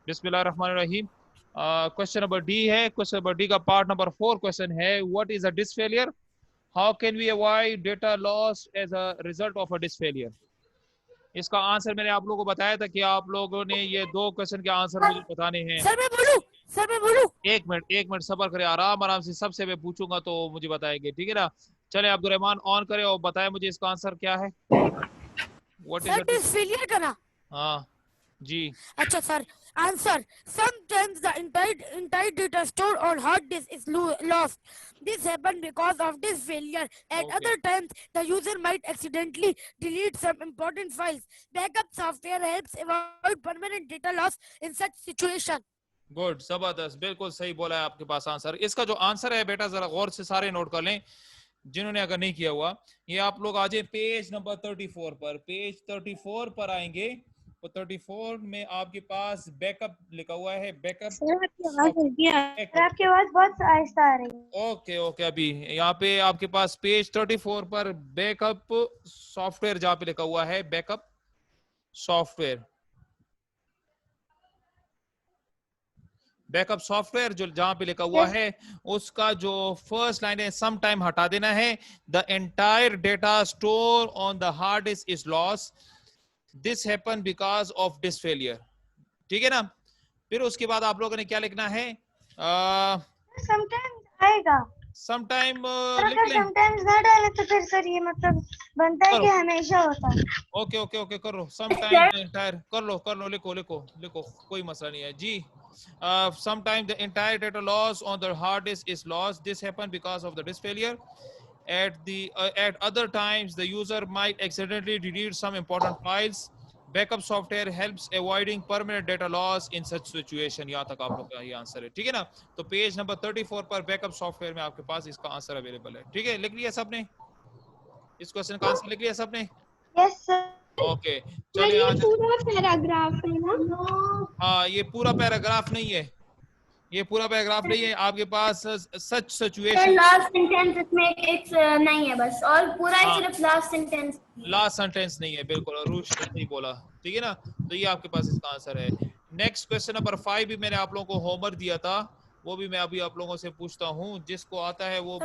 बिस्मिल्लाहिर्रहमानिर्रहीम। Question number D है। Question number D का पार्ट नंबर 4 क्वेश्चन है, what is a disk failure, how can we avoid data loss as a result of a disk failure. इसका answer मैंने आप लोगों को बताया था कि आप लोगों ने ये दो क्वेश्चन के आंसर मुझे बताने हैं। सर मैं बोलूं? सर मैं बोलूं? एक मिनट सब्र करें, आराम आराम से, सबसे मैं पूछूंगा तो मुझे बताएंगे, ठीक है ना। चले अब्दुल रहमान ऑन करें और बताएं मुझे इसका आंसर क्या है। What is sir a disk failure करा। हाँ जी। अच्छा sir, answer, sometimes the entire data stored on hard disk is lost. This happens because of disk failure. At okay other times, the user might accidentally delete some important files. Backup software helps avoid permanent data loss in such situation. Good, जबरदस्त, बिल्कुल सही बोला है आपके पास answer. इसका जो answer है बेटा जरा गौर से सारे नोट कर लें जिन्होंने अगर नहीं किया हुआ। ये आप लोग आ जाए पेज नंबर 34 पर, पेज 34 पर आएंगे तो 34 में आपके पास बैकअप लिखा हुआ है। बैकअप सर आपकी आवाज हल्की आ रही है। बैकअप आपकी आवाज बहुत आहिस्ता आ रही है। ओके ओके, अभी यहाँ पे आपके पास पेज 34 पर बैकअप सॉफ्टवेयर जहाँ पे लिखा हुआ है बैकअप सॉफ्टवेयर, बैकअप सॉफ्टवेयर जो जहां पे लिखा हुआ है उसका जो फर्स्ट लाइन है सम टाइम हटा देना है। The entire data store on the hard disk is loss, this happen because of disc failure, ठीक है ना। फिर उसके बाद आप लोगों ने क्या लिखना है, समटाइम्स आएगा। सम टाइम लिख अगर लें। समटाइम्स ना डाले तो फिर सर ये मतलब बनता है कि हमेशा होता है। ओके ओके ओके, कर लो सम टाइम द एंटायर, कर लो, लिखो लिखो लिखो, कोई मसला नहीं है जी। Sometimes the entire data loss on the hard disk is lost. This happens because of the disk failure. At other times, the user might accidentally delete some important files. Backup software helps avoiding permanent data loss in such situation. यहाँ तक आप लोग का ये answer है, ठीक है ना। तो पेज नंबर 34 पर बैकअप सॉफ्टवेयर में आपके पास इसका आंसर अवेलेबल है, ठीक है। लिख लिया सबने, इस क्वेश्चन का आंसर लिख लिया सबने? Yes sir. ओके चले ये आज। पूरा पैराग्राफ है ना? हाँ ये पूरा पैराग्राफ नहीं है, ये पूरा पैराग्राफ नहीं है आपके पास। सच सिचुएशन, लास्ट सेंटेंस इसमें एक नहीं है बस, और पूरा ही हाँ सिर्फ लास्ट सेंटेंस। लास्ट सेंटेंस नहीं है, बिल्कुल अरूज ने सही बोला, ठीक है ना। तो ये आपके पास इसका आंसर है। नेक्स्ट क्वेश्चन नंबर 5 भी मैंने आप लोगों को होमवर्क दिया था, वो भी मैं अभी आप लोगों से पूछता हूँ, जिसको आता है वो।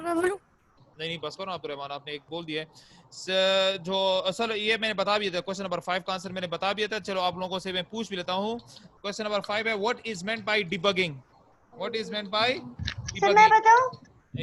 नहीं बस करो आप रहमान, आपने एक बोल दिया है जो असल ये मैंने बता भी दिया था। क्वेश्चन नंबर 5 का आंसर मैंने बता दिया था। चलो आप लोगों से मैं पूछ भी लेता हूँ। क्वेश्चन नंबर 5 है, what is meant by debugging, what is meant by sir मैं डिबगिंग। बताऊं?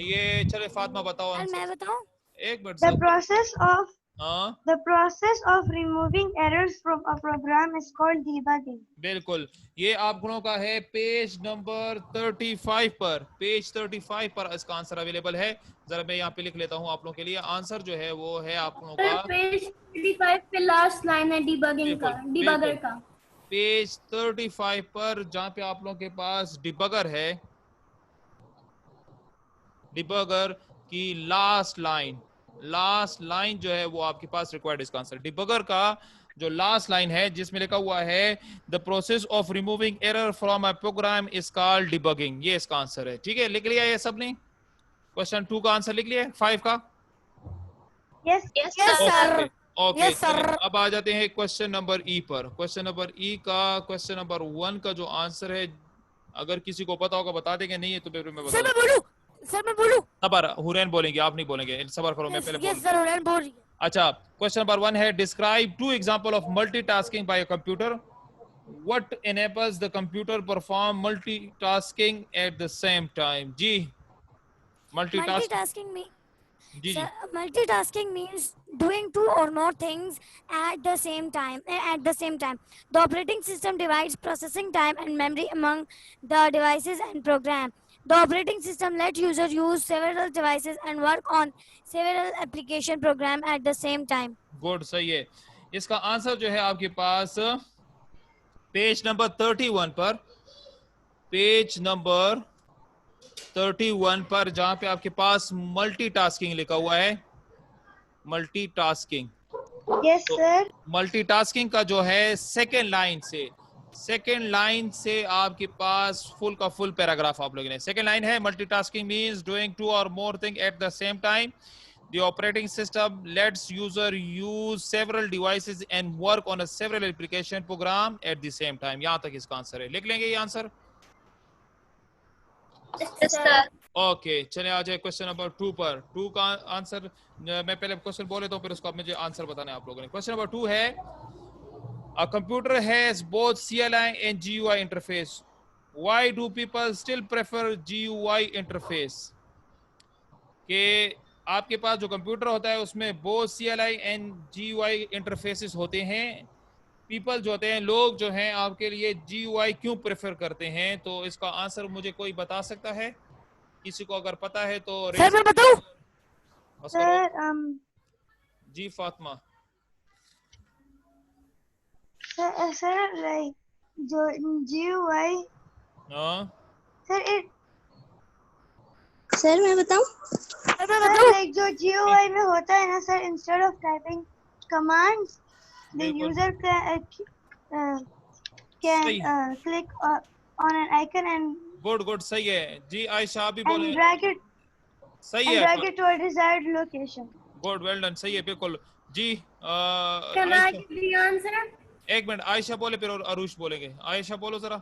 ये चले फातिमा बताओ सर मैं आंसर। बताऊं? एक minute The sir. process of हाँ the process of removing errors from a program is called debugging. बिल्कुल, ये आप लोगों का है पेज नंबर 35 पर, पेज 35 पर इसका आंसर अवेलेबल है। जरा मैं यहाँ पे लिख लेता हूँ आप लोगों के लिए। आंसर जो है वो है आप लोगों का पेज 35 पे लास्ट लाइन है डिबगिंग का, बिल्कुल डिबगर बिल्कुल का। पेज 35 पर जहाँ पे आप लोगों के पास डिबगर है, डिबगर की लास्ट लाइन जो है वो आपके पास रिक्वायर्ड इसका आंसर। डिबगर का जो लास्ट लाइन है जिसमें लिखा हुआ है the process of removing error from a program is called debugging, ये इसका आंसर है, ठीक है। लिख लिया ये सबने? क्वेश्चन 2 का आंसर लिख लिया 5 का? Yes yes sir. Okay yes sir. चलिए अब आ जाते हैं क्वेश्चन नंबर ई पर। क्वेश्चन नंबर ई का क्वेश्चन नंबर 1 का जो आंसर है, अगर किसी को पता होगा बता देंगे, नहीं है तो फिर मैं बता सर मैं दूं। बोलूं? सर मैं बोलूं? सबर, हुरैन बोलेंगे, आप नहीं बोलेंगे, सबर करो, मैं पहले बोल यस सर, हुरैन बोल रही है। अच्छा क्वेश्चन नंबर 1 है, describe 2 example of multitasking by a computer, what enables the computer perform multitasking at the same time। जी मल्टीटास्क, मल्टीटास्किंग में जी Sir, जी multitasking means doing two or more things at the same time. The operating system divides processing time and memory among the devices and program. The operating system lets user use several devices and work on several application program at the same time. Good, सही है। इसका answer जो है आपके पास page number 31 पर, page number 31 पर जहां पे आपके पास मल्टीटास्किंग लिखा हुआ है, मल्टीटास्किंग। Yes sir. मल्टीटास्किंग का जो है सेकेंड लाइन से आपके पास फुल का फुल पैराग्राफ आप लोगों ने, सेकेंड लाइन है मल्टीटास्किंग मींस डूइंग टू और more thing at the same time, The operating system lets user use several devices and work on a several application program at the same time. यहाँ तक इसका answer है, लिख लेंगे ये answer. Yes, sir. Okay चले आ जाए क्वेश्चन नंबर 2 पर. 2 का आंसर मैं पहले क्वेश्चन बोले तो फिर उसको आप मुझे आंसर बताना है आप लोगों ने. क्वेश्चन नंबर 2 है a computer has both CLI and GUI interface. Why do people still prefer GUI interface? कि आपके पास जो कंप्यूटर होता है उसमें both CLI and GUI interfaces होते हैं. पीपल जो होते हैं, लोग जो हैं, आपके लिए GUI क्यों प्रेफर करते हैं? तो इसका आंसर मुझे कोई बता सकता है? किसी को अगर पता है तो सर मैं बताऊं? Sir, जी फातिमा. sir, like जो GUI, हाँ sir, it, Sir, मैं बताऊं? सर मैं sir, बताऊं? like जो GUI में होता है ना sir, instead of typing commands, the बिल्कुल. user सही. can click on an icon and good सही है जी. आयशा आप भी बोले. drag it सही है. to a desired location. Good well done. सही है बिल्कुल जी. Can I Ayesha give the answer? एक मिनट. आयशा बोले फिर और अरुष बोलेंगे. आयशा बोलो जरा.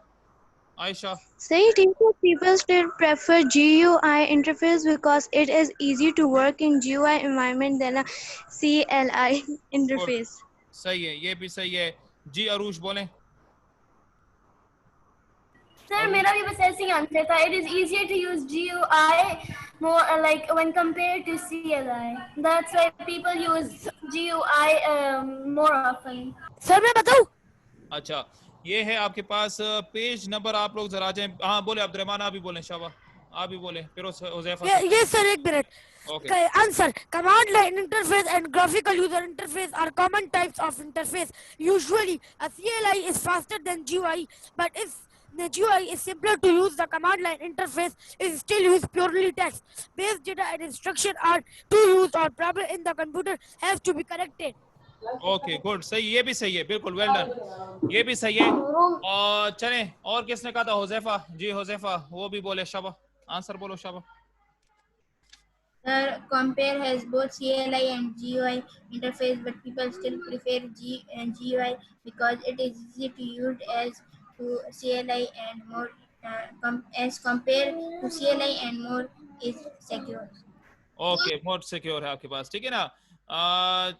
Ayesha. Say teacher, people still prefer GUI interface because it is easy to work in GUI environment than a CLI interface. सही है, ये भी सही है जी. अरुष बोले. Sir, मेरा भी बस ऐसे ही आंसर था. It is easier to use GUI more like when compared to CLI. That's why people use GUI more often. Sir मैं बताऊं? अच्छा ये है आपके पास पेज नंबर. आप लोग जरा जाए. हाँ बोले अब्दुलरहमान. आप भी बोले. शाबा आप भी बोले. फिर हुजैफा. ये सर एक minute. Okay. Answer. Command line interface and graphical user interface are common types of interface. Usually, a CLI is faster than GUI, but if the GUI is simpler to use, the command line interface is still used purely text. Base data and instruction are to use or problem in the computer has to be corrected. Okay good. सही, ये भी सही है बिल्कुल. Well done. ये भी सही है. और चले और किसने कहा था? हुजैफा जी. हुजैफा वो भी बोले. शाबा आंसर बोलो. शाबा. Sir, Compare has both CLI and GUI interface, but people still prefer GUI because it is easy to use as to CLI and more as compared to CLI and more is secure. Okay more secure है आपके पास. ठीक है ना.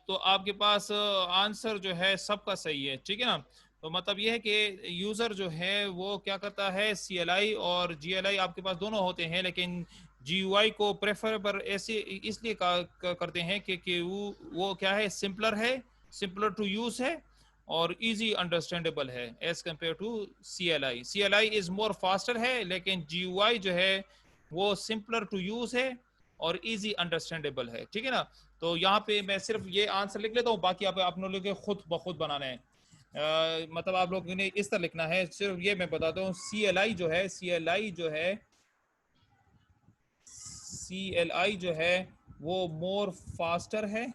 तो आपके पास answer जो है सबका सही है. ठीक है ना. तो मतलब ये है कि यूजर जो है वो क्या करता है, CLI और GLI आपके पास दोनों होते हैं, लेकिन GUI को प्रेफर पर ऐसे इसलिए करते हैं कि वो क्या है, सिंपलर है, सिंपलर टू यूज है और इजी अंडरस्टैंडेबल है as compare to CLI. CLI इज मोर फास्टर है, लेकिन GUI जो है वो सिंपलर टू यूज है और इजी अंडरस्टैंडेबल है. ठीक है ना. तो यहाँ पे मैं सिर्फ ये आंसर लिख लेता हूँ, बाकी आप लोगों के खुद ब खुद बनाना है. मतलब आप लोगों ने इस तरह लिखना है. सिर्फ ये मैं बताता हूँ. CLI जो है वो मोर फास्टर है.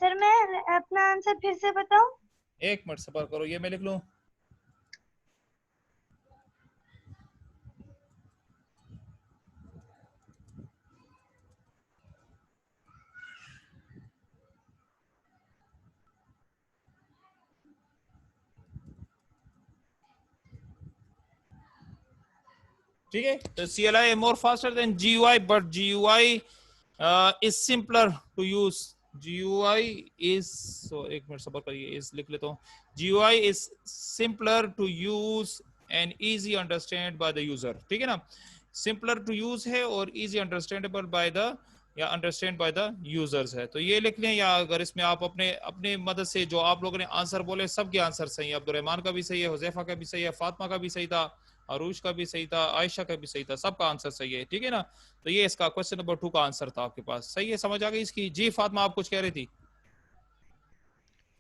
सर मैं अपना आंसर फिर से बताऊं? एक मिनट सबर करो, ये मैं लिख लूं. ठीक है. तो CLI is more faster than GUI, but GUI is simpler to use. GUI is, so एक मिनट सबर करिए, इस लिख लेता हूँ. GUI is simpler to use and easy understand by the user. ठीक है ना. simpler to use है और easy understandable by the या अंडरस्टैंड बाय द यूजर्स है. तो ये लिख लें, या अगर इसमें आप अपने मदद से जो आप लोगों ने आंसर बोले सबके आंसर सही है. अब्दुलरहमान का भी सही है, हुजैफा का भी सही है, फातिमा का भी सही था, अरूश का भी सही था, आयशा का भी सही था. सबका आंसर सही है. ठीक है ना. तो ये इसका क्वेश्चन नंबर 2 का आंसर था आपके पास. सही है, समझ आ गई इसकी. जी फातिमा आप कुछ कह रही थी.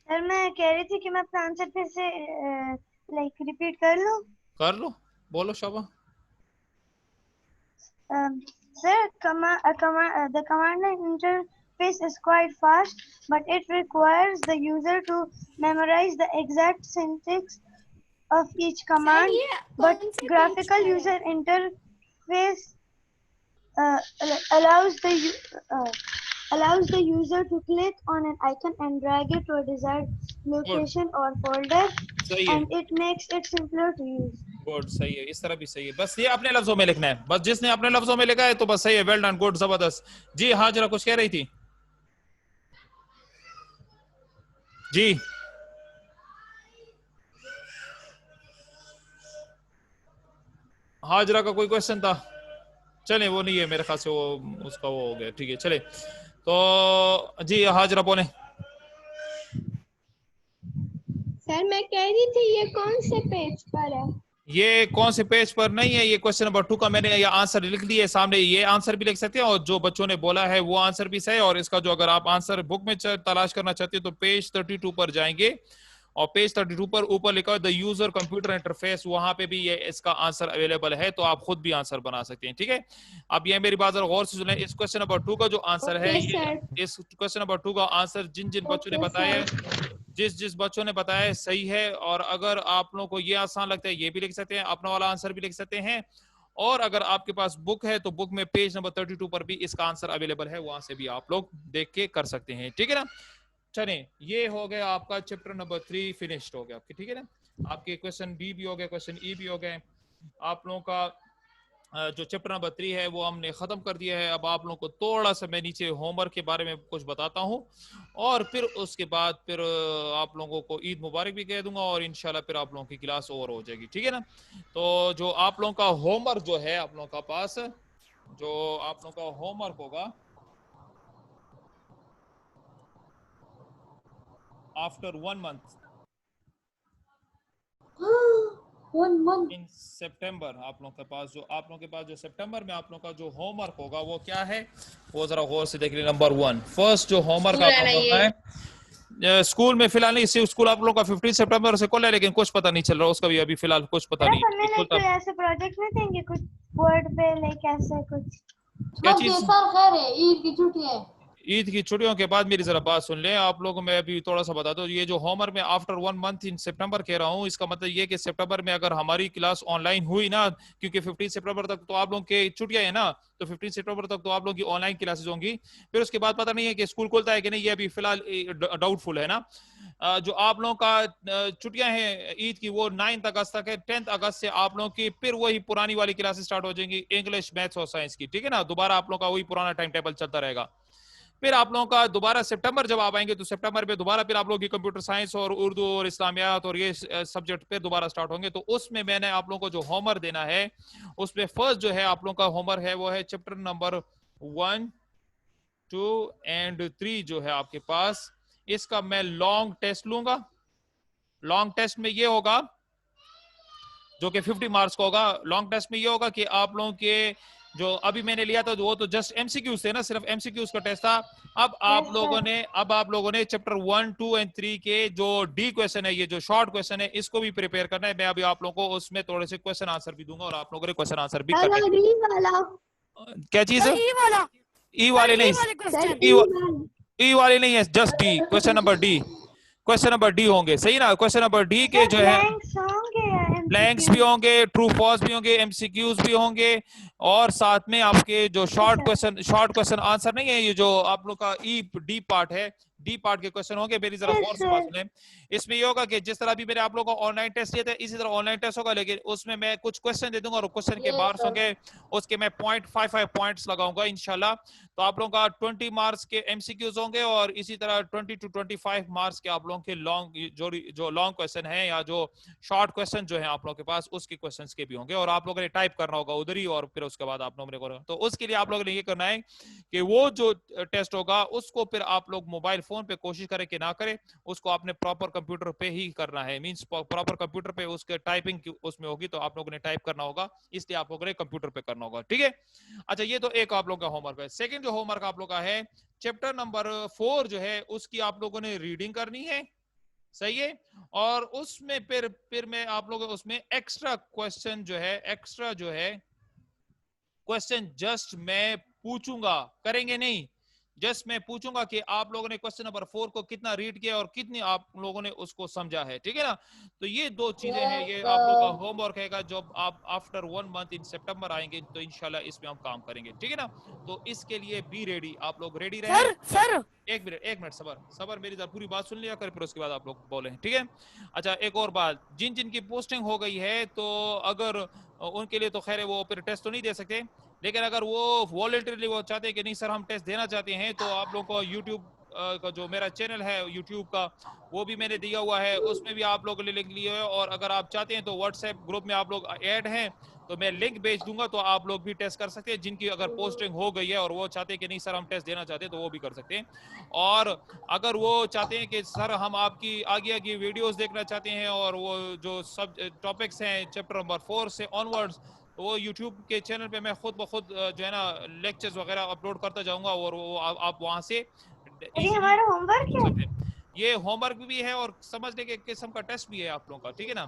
सर मैं कह रही थी कि मैं अपना आंसर फिर से लाइक रिपीट कर लूं? कर लो, बोलो शाबा. Sir, the command line interface is quite fast, but it requires the user to memorize the exact syntax of each command. But graphical user interface allows the user to click on an icon and drag it to a desired location or folder, सही है, and it makes it simpler to use. Good, सही है, इस तरह भी सही है, बस ये अपने लफ्जों में लिखना है, बस जिसने अपने लफ्जों में लिखा है तो बस सही है, वेल डन, गुड, जबरदस्त। जी हाजरा कुछ कह रही थी? जी हाजरा का कोई क्वेश्चन था? चले वो नहीं है मेरे ख्याल से, वो उसका वो हो गया, ठीक है चले। तो जी हाजरा बोले। सर मैं कह रही थी ये कौन से पेज पर है? ये कौन से पेज पर नहीं है, ये क्वेश्चन नंबर 2 का मैंने ये आंसर लिख दिया है सामने, ये आंसर भी लिख सकते हैं और जो बच्चों ने बोला है वो आंसर भी सही है। और इसका जो अगर आप आंसर बुक में तलाश करना चाहते हो तो पेज 32 पर जाएंगे और पेज 32 पर ऊपर लिखा है द यूजर कंप्यूटर इंटरफेस, वहां पे भी ये इसका आंसर अवेलेबल है, तो आप खुद भी आंसर बना सकते हैं, ठीक है। अब ये मेरी बात गौर से सुने, इस क्वेश्चन नंबर 2 का जो आंसर है, ये इस क्वेश्चन नंबर 2 का आंसर जिन जिन बच्चों ने बताया है, जिस बच्चों ने बताया है सही है। और अगर आप लोगों को ये आसान लगता है ये भी लिख सकते हैं, अपना वाला आंसर भी लिख सकते हैं। और अगर आपके पास बुक है तो बुक में पेज नंबर 32 पर भी इसका आंसर अवेलेबल है, वहां से भी आप लोग देख के कर सकते हैं, ठीक है ना। चले ये हो गया आपका चैप्टर नंबर 3 फिनिश्ड हो गया आपके, ठीक है ना। आपके क्वेश्चन बी भी हो गए, क्वेश्चन ई भी हो गए, आप लोगों का जो चैप्टर नंबर 3 है वो हमने खत्म कर दिया है। अब आप लोगों को थोड़ा सा मैं नीचे होमवर्क के बारे में कुछ बताता हूँ और फिर उसके बाद फिर आप लोगों को ईद मुबारक भी कह दूंगा और इंशाल्लाह फिर आप लोगों की क्लास ओवर हो जाएगी, ठीक है ना। तो जो आप लोगों का होमवर्क जो है आप लोगों का पास, जो आप लोगों का होमवर्क होगा आफ्टर 1 मंथ इन सितंबर, आप लोगों के पास जो सितंबर में आप लोगों का जो होमवर्क होगा वो क्या है, वो जरा गौर से देख लीजिए। नंबर 1 फर्स्ट जो होमवर्क आप लोगों का है, स्कूल में फिलहाल नहीं, सिर्फ स्कूल आप लोगों का 15 सितंबर से खुला है, लेकिन कुछ पता नहीं चल रहा उसका भी, अभी फिलहाल कुछ पता नहीं हमने लाइक कोई ऐसे प्रोजेक्ट नहीं देंगे कुछ बोर्ड पे लाइक ऐसे कुछ? क्या चीज? सर खैर है, ईद की छुट्टी है। ईद की छुट्टियों के बाद मेरी जरा बात सुन लें आप लोगों, मैं अभी थोड़ा सा बता दूं, ये जो होमवर्क में आफ्टर 1 मंथ इन सितंबर कह रहा हूँ, इसका मतलब ये कि सितंबर में अगर हमारी क्लास ऑनलाइन हुई ना, क्योंकि 15 सितंबर तक तो आप लोगों के छुट्टियां है ना, तो 15 सितंबर तक तो आप लोगों की ऑनलाइन क्लासेस होंगी, फिर उसके बाद पता नहीं है कि स्कूल खुलता है कि नहीं, ये अभी फिलहाल डाउटफुल है ना। जो आप लोगों का छुट्टियां हैं ईद की वो 9 अगस्त तक है, 10 अगस्त से आप लोगों की फिर वही पुरानी वाली क्लासेस स्टार्ट हो जाएंगी, इंग्लिश, मैथ्स और साइंस की, ठीक है ना। दोबारा आप लोगों का वही पुराना टाइम टेबल चलता रहेगा। फिर आप लोगों का दोबारा सितंबर जब आप आएंगे तो सितंबर में दोबारा फिर आप लोगों की कंप्यूटर साइंस और उर्दू और इस्लामियात और ये सब्जेक्ट फिर दोबारा स्टार्ट होंगे। तो उसमें मैंने आप लोगों को जो होमवर्क देना है, उसमें फर्स्ट जो है आप लोगों का होमवर्क है वो है चैप्टर नंबर 1, 2 एंड 3 जो है आपके पास, इसका मैं लॉन्ग टेस्ट लूंगा। लॉन्ग टेस्ट में ये होगा जो कि 50 मार्क्स का होगा। लॉन्ग टेस्ट में ये होगा कि आप लोगों के जो अभी मैंने लिया था वो तो जस्ट एमसीक्यूज थे ना, सिर्फ एमसीक्यूज का टेस्ट था। अब आप लोगों ने चैप्टर 1, 2 एंड 3 के जो डी क्वेश्चन है, ये जो शॉर्ट क्वेश्चन है, इसको भी प्रिपेयर करना है। मैं अभी आप लोगों को उसमें थोड़े से क्वेश्चन आंसर भी दूंगा और आप लोगों ने क्वेश्चन आंसर भी करना है। क्या चीज है? ई वाले नहीं, ई वाले नहीं है, just D, question number D, question number D होंगे, सही ना। क्वेश्चन नंबर डी के जो है ब्लैंक्स भी होंगे, ट्रू फॉल्स भी होंगे, एमसीक्यूज भी होंगे और साथ में आपके जो शॉर्ट क्वेश्चन आंसर नहीं है, ये जो आप लोग का ई डी पार्ट है, डी पार्ट के क्वेश्चन होंगे। मेरी जरा गौर से बात सुने, इसमें ये होगा कि जिस तरह भी मैंने आप लोगों को ऑनलाइन टेस्ट दिया था इसी तरह ऑनलाइन टेस्ट होगा, लेकिन उसमें मैं कुछ क्वेश्चन दे दूंगा और क्वेश्चन के मार्क्स होंगे उसके मैं 0.55 पॉइंट्स लगाऊंगा इंशाल्लाह। तो आप लोगों का 20 मार्क्स के एमसीक्यूज होंगे और इसी तरह 20 to 25 मार्क्स के आप लोगों के लॉन्ग जो लॉन्ग क्वेश्चन है या जो शॉर्ट क्वेश्चन जो है आप लोगों के पास, उसके क्वेश्चंस के भी होंगे और आप लोगों ने टाइप करना होगा उधर ही और फिर उसके बाद आप लोगों ने, तो उसके लिए आप लोगों ने ये करना है कि वो जो टेस्ट होगा उसको फिर आप लोग मोबाइल फोन पे कोशिश करें कि ना करें, उसको आपने प्रॉपर कंप्यूटर पे ही करना है। मींस प्रॉपर कंप्यूटर पे उसके टाइपिंग उसमें होगी तो आप लोगों ने टाइप करना होगा, इसलिए आप लोगों ने कंप्यूटर पे करना होगा, ठीक है। अच्छा, ये तो एक आप लोगों का होमवर्क है। सेकंड जो होमवर्क आप लोगों का है, चैप्टर नंबर 4 जो है उसकी आप लोगों ने रीडिंग करनी है, सही है। और उसमें फिर मैं आप लोगों उसमें एक्स्ट्रा क्वेश्चन जो है क्वेश्चन जस्ट मैं पूछूंगा, करेंगे नहीं, जस्ट मैं पूछूंगा कि आप लोगों ने क्वेश्चन नंबर 4 को कितना रीड किया और कितनी आप लोगों ने उसको समझा है, ठीक है ना। तो ये दो चीजें हैं, ये आप लोगों का होमवर्क है। जब आप आफ्टर 1 मंथ इन सितंबर आएंगे तो इंशाल्लाह इसमें हम काम करेंगे, ठीक है ना। तो इसके लिए बी रेडी, आप लोग रेडी रहे। सर एक मिनट सबर मेरी पूरी बात सुन लिया कर, फिर उसके बाद आप लोग बोले, ठीक है। अच्छा, एक और बात, जिनकी पोस्टिंग हो गई है तो अगर उनके लिए तो खैर वो फिर टेस्ट तो नहीं दे सकते, लेकिन अगर वो वॉलंटरीली वो चाहते हैं कि नहीं सर हम टेस्ट देना चाहते हैं, तो आप लोगों को यूट्यूब का जो मेरा चैनल है यूट्यूब का, वो भी मैंने दिया हुआ है, उसमें भी आप लोगों ने लिंक लिया है। और अगर आप चाहते हैं तो व्हाट्सएप ग्रुप में आप लोग ऐड हैं, तो मैं लिंक भेज दूंगा, तो आप लोग भी टेस्ट कर सकते हैं। जिनकी अगर पोस्टिंग हो गई है और वो चाहते हैं कि नहीं सर हम टेस्ट देना चाहते हैं, तो वो भी कर सकते हैं। और अगर वो चाहते हैं कि सर हम आपकी आगे वीडियोस देखना चाहते हैं और वो जो सब टॉपिक्स हैं चैप्टर नंबर 4 से ऑनवर्ड्स, तो वो यूट्यूब के चैनल पे मैं खुद ब खुद जो है ना लेक्चर्स वगैरह अपलोड करता जाऊंगा, और वो आप वहां से अरे हमारा होमवर्क है। ये होमवर्क भी है और समझने के किस्म का टेस्ट भी है आप लोगों का, ठीक है ना,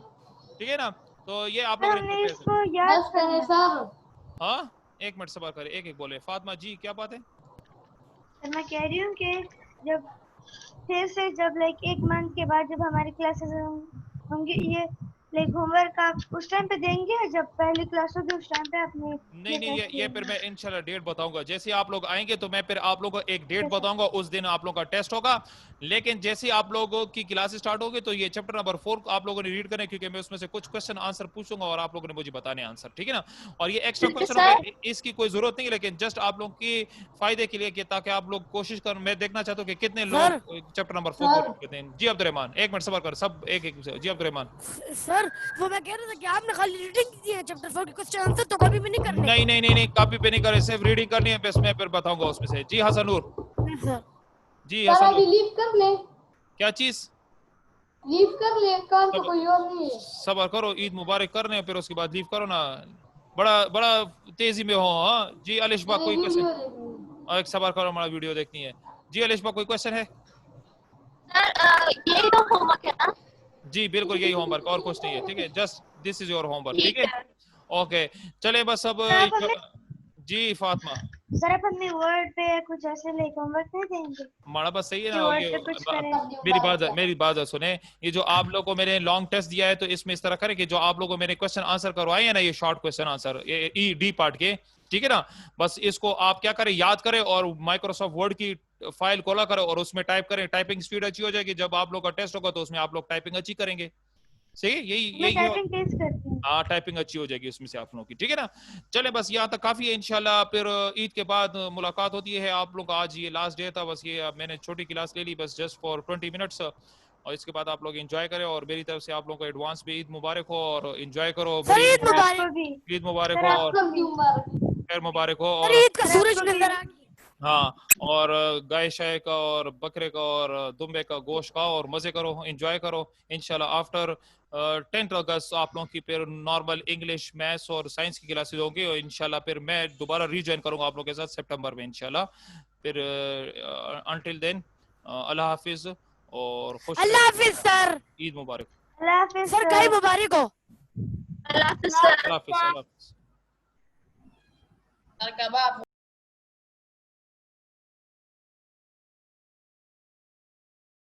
ठीक है ना। तो ये आप लोग हमने इसको याद करना है। सर हाँ, एक मिनट सबर करें, एक बोले। फातिमा जी क्या बात है? सर मैं कह रही हूँ कि जब फिर से जब लाइक 1 मंथ के बाद जब हमारी क्लासेस होंगी, ये लाइक होमवर्क आप उस टाइम पे देंगे, जब पहली क्लास होगी उस टाइम पे आपने नहीं ये फिर मैं इंशाल्लाह डेट बताऊंगा। जैसे आप लोग आएंगे तो मैं फिर आप लोगों को एक डेट बताऊंगा, उस दिन आप लोगों का टेस्ट होगा। लेकिन जैसे आप लोगों की क्लासेस स्टार्ट होगी तो ये चैप्टर नंबर 4 को आप लोगों ने रीड करना है, क्योंकि मैं उसमें से कुछ क्वेश्चन आंसर पूछूंगा और आप लोगों ने मुझे बताने आंसर, ठीक है ना। और ये एक्स्ट्रा क्वेश्चन होगा, इसकी कोई जरूरत नहीं है, लेकिन जस्ट आप लोगों की फायदे के लिए, ताकि आप लोग कोशिश कर, मैं देखना चाहता हूँ कि कितने लोग चैप्टर नंबर 4 को करते हैं। जी अब्दुर्रहमान, एक मिनट सबर कर, सब एक जी अब्दुर्रहमान। सर वो मैं कह रहा था कि आपने खाली रीडिंग की है चैप्टर 4 के क्वेश्चन आंसर तो कभी भी नहीं करने। नहीं कॉपी पे नहीं करे, सिर्फ रीडिंग करनी है, बस मैं फिर बताऊंगा उसमें से। जी हसनूर सर जी सर हसनूर, अभी लीव कर ले, क्या चीज? लीव कर ले, काम तो कोई और नहीं है। सबर करो, ईद मुबारक करने हैं, फिर उसके बाद लीव करो ना। बड़ा तेजी में हो। हाँ जी अलिशबा, कोई क्वेश्चन? वीडियो देखनी एक सबर करो, हमारा वीडियो देखनी है। जी अलिशबा कोई क्वेश्चन है? यही तो होमवर्क है ना? जी बिल्कुल यही होमवर्क, और कुछ नहीं है, ठीक है। Just this is your homework, ठीक है। ओके चले बस अब। जी फातिमा, सर आप अपने वर्ड पे कुछ ऐसे लाइक होमवर्क नहीं देंगे हमारा बस सही है कि ना। वर्ड ये पे कुछ करें? मेरी बात सुने। ये जो आप लोगों को मैंने लॉन्ग टेस्ट दिया है, तो इसमें इस तरह करें कि जो आप लोगों को मैंने क्वेश्चन आंसर करवाए हैं ना, ये शॉर्ट क्वेश्चन आंसर, ये ई डी पार्ट के, ठीक है ना। बस इसको आप क्या करें, याद करें और माइक्रोसॉफ्ट वर्ड की फाइल खोला करें और उसमें टाइप करें। टाइपिंग स्पीड अच्छी हो जाएगी, जब आप लोग का टेस्ट होगा तो उसमें आप लोग टाइपिंग अच्छी करेंगे। सही है, यही टाइपिंग तेज करती हूँ। हाँ, टाइपिंग अच्छी हो जाएगी उसमें से आप लोगों की, ठीक है ना। चले बस यहाँ तक काफी है, इंशाल्लाह फिर ईद के बाद मुलाकात होती है आप लोग। आज ये लास्ट डे था, बस ये मैंने छोटी क्लास ले ली बस जस्ट फॉर 20 मिनट्स, और इसके बाद आप लोग एंजॉय करें। और मेरी तरफ से आप लोगों को एडवांस में ईद मुबारक हो, और एंजॉय करो। ईद मुबारक, ईद मुबारक हो और खैर मुबारक हो। और ईद का सूरज नजर आ गया। हाँ, और गाय शाय का और बकरे का और दुम्बे का गोश्त खाओ और मजे करो, एंजॉय करो। इंशाल्लाह आफ्टर 10 अगस्त आप लोगों की फिर नॉर्मल इंग्लिश, मैथ्स और साइंस की क्लासेस होंगी, और इंशाल्लाह फिर मैं दोबारा रीजॉइन करूंगा आप लोगों के साथ सितंबर में इंशाल्लाह। फिर अंटिल देन अल्लाह हाफिज और खुश अल्लाह हाफिज सर, ईद मुबारक। अल्लाह हाफिज सर कई मुबारक हो। अल्लाह हाफिज सर। अल्लाह हाफिज।